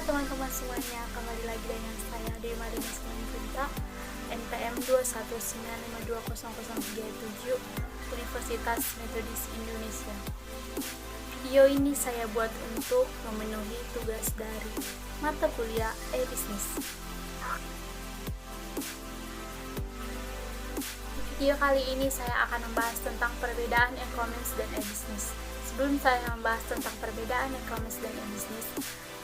teman-teman semuanya, kembali lagi dengan saya Dema Denis Manifita, NPM 219520037, Universitas Metodis Indonesia. Video ini saya buat untuk memenuhi tugas dari mata kuliah e-bisnis. Di video kali ini saya akan membahas tentang perbedaan e-commerce dan e-bisnis. Sebelum saya membahas tentang perbedaan e-commerce dan e-bisnis,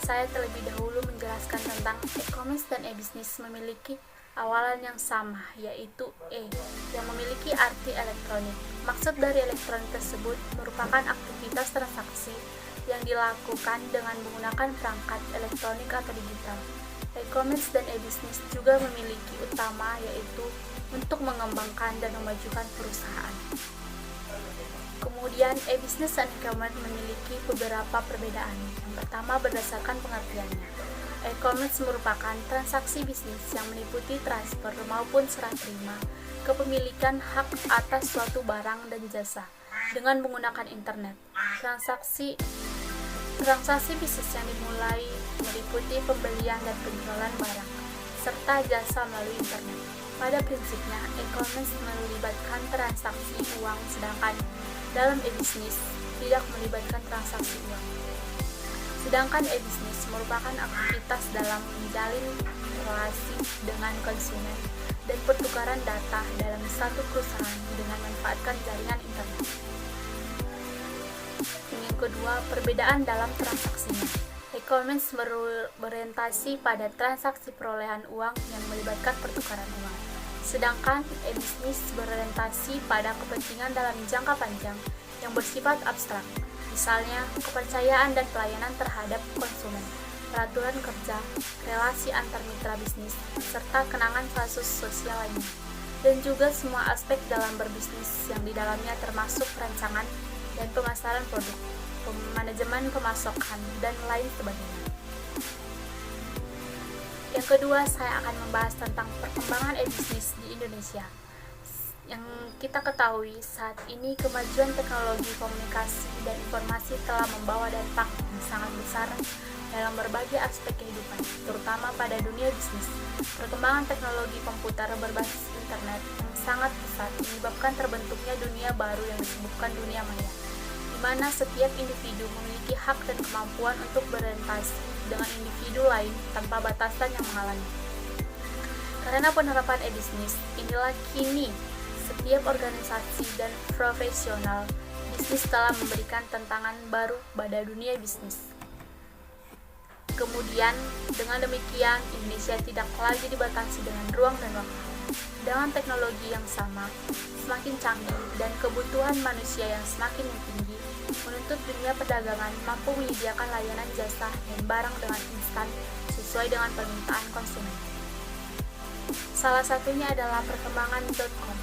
saya terlebih dahulu menjelaskan tentang e-commerce dan e-bisnis memiliki awalan yang sama, yaitu E, yang memiliki arti elektronik. Maksud dari elektronik tersebut merupakan aktivitas transaksi yang dilakukan dengan menggunakan perangkat elektronik atau digital. E-commerce dan e-bisnis juga memiliki utama, yaitu untuk mengembangkan dan memajukan perusahaan. Kemudian, e-bisnis dan e-commerce memiliki beberapa perbedaan. Yang pertama, berdasarkan pengertiannya. E-commerce merupakan transaksi bisnis yang meliputi transfer maupun serah terima kepemilikan hak atas suatu barang dan jasa dengan menggunakan internet. Transaksi bisnis yang dimulai meliputi pembelian dan penjualan barang serta jasa melalui internet. Pada prinsipnya, e-commerce melibatkan transaksi uang, sedangkan dalam e-bisnis tidak melibatkan transaksi uang. Sedangkan e-bisnis merupakan aktivitas dalam menjalin relasi dengan konsumen dan pertukaran data dalam satu perusahaan dengan memanfaatkan jaringan internet. Yang kedua, perbedaan dalam transaksinya. E-commerce berorientasi pada transaksi perolehan uang yang melibatkan pertukaran uang. Sedangkan e-bisnis berorientasi pada kepentingan dalam jangka panjang yang bersifat abstrak, misalnya kepercayaan dan pelayanan terhadap konsumen, peraturan kerja, relasi antar mitra bisnis, serta kenangan kasus sosial lainnya, dan juga semua aspek dalam berbisnis yang di dalamnya termasuk perancangan dan pemasaran produk, manajemen pemasaran, dan lain sebagainya. Yang kedua, saya akan membahas tentang perkembangan e-bisnis di Indonesia. Yang kita ketahui, saat ini kemajuan teknologi komunikasi dan informasi telah membawa dampak yang sangat besar dalam berbagai aspek kehidupan, terutama pada dunia bisnis. Perkembangan teknologi komputer berbasis internet yang sangat pesat menyebabkan terbentuknya dunia baru yang disebutkan dunia maya, di mana setiap individu memiliki hak dan kemampuan untuk berorientasi dengan individu lain tanpa batasan yang menghalangi. Karena penerapan e-bisnis, inilah kini setiap organisasi dan profesional bisnis telah memberikan tantangan baru pada dunia bisnis. Kemudian, dengan demikian, Indonesia tidak lagi dibatasi dengan ruang dan waktu. Dengan teknologi yang sama, semakin canggih, dan kebutuhan manusia yang semakin tinggi, menuntut dunia perdagangan mampu menyediakan layanan jasa dan barang dengan instan sesuai dengan permintaan konsumen. Salah satunya adalah perkembangan .com.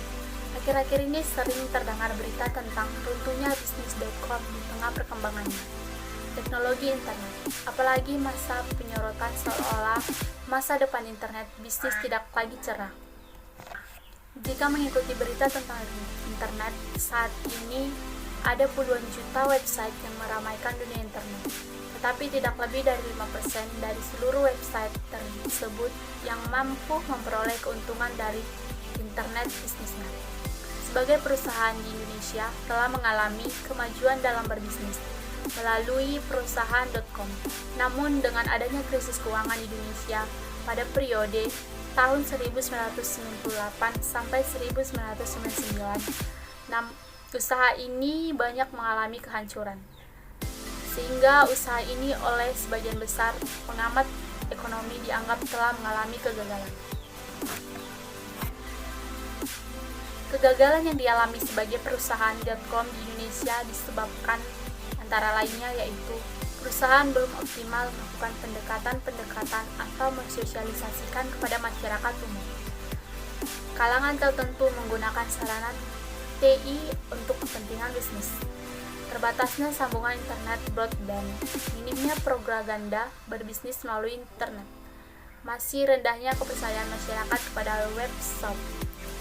Akhir-akhir ini sering terdengar berita tentang runtuhnya bisnis.com di tengah perkembangannya teknologi internet, apalagi masa penyorotan seolah masa depan internet bisnis tidak lagi cerah. Jika mengikuti berita tentang internet, saat ini ada puluhan juta website yang meramaikan dunia internet, tetapi tidak lebih dari 5% dari seluruh website tersebut yang mampu memperoleh keuntungan dari internet bisnisnya. Sebagai perusahaan di Indonesia telah mengalami kemajuan dalam berbisnis melalui perusahaan.com. Namun dengan adanya krisis keuangan di Indonesia pada periode tahun 1998 sampai 1999, usaha ini banyak mengalami kehancuran. Sehingga usaha ini oleh sebagian besar pengamat ekonomi dianggap telah mengalami kegagalan. Kegagalan yang dialami sebagai perusahaan.com di Indonesia disebabkan antara lainnya yaitu perusahaan belum optimal melakukan pendekatan atau mensosialisasikan kepada masyarakat umum. Kalangan tertentu menggunakan sarana TI untuk kepentingan bisnis. Terbatasnya sambungan internet broadband, minimnya propaganda berbisnis melalui internet, masih rendahnya kepercayaan masyarakat kepada webshop.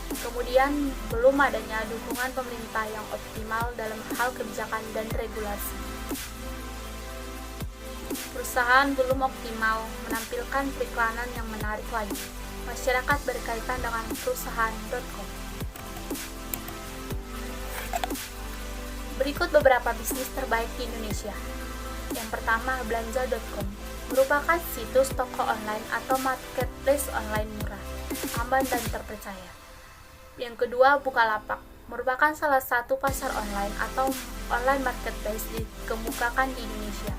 Kemudian, belum adanya dukungan pemerintah yang optimal dalam hal kebijakan dan regulasi. perusahaan belum optimal menampilkan periklanan yang menarik lagi. Masyarakat berkaitan dengan perusahaan.com. Berikut beberapa bisnis terbaik di Indonesia. Yang pertama, belanja.com, merupakan situs toko online atau marketplace online murah, aman dan terpercaya. Yang kedua, Bukalapak, merupakan salah satu pasar online atau online marketplace dikemukakan di Indonesia.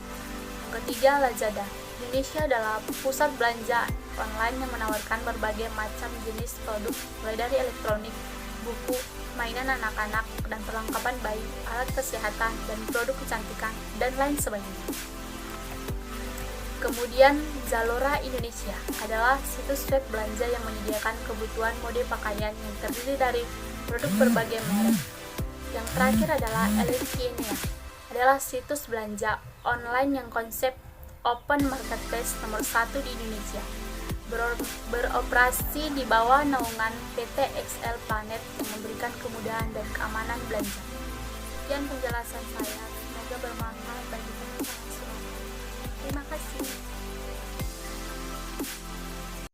Yang ketiga, Lazada. Indonesia adalah pusat belanja online yang menawarkan berbagai macam jenis produk, mulai dari elektronik, buku, mainan anak-anak, dan perlengkapan bayi, alat kesehatan, dan produk kecantikan, dan lain sebagainya. Kemudian, Zalora Indonesia adalah situs web belanja yang menyediakan kebutuhan mode pakaian yang terdiri dari produk berbagai merek. Yang terakhir adalah Elekinia, adalah situs belanja online yang konsep open marketplace nomor 1 di Indonesia. Beroperasi di bawah naungan PT XL Planet yang memberikan kemudahan dan keamanan belanja. Sekian penjelasan saya, semoga bermanfaat bagi teman-teman.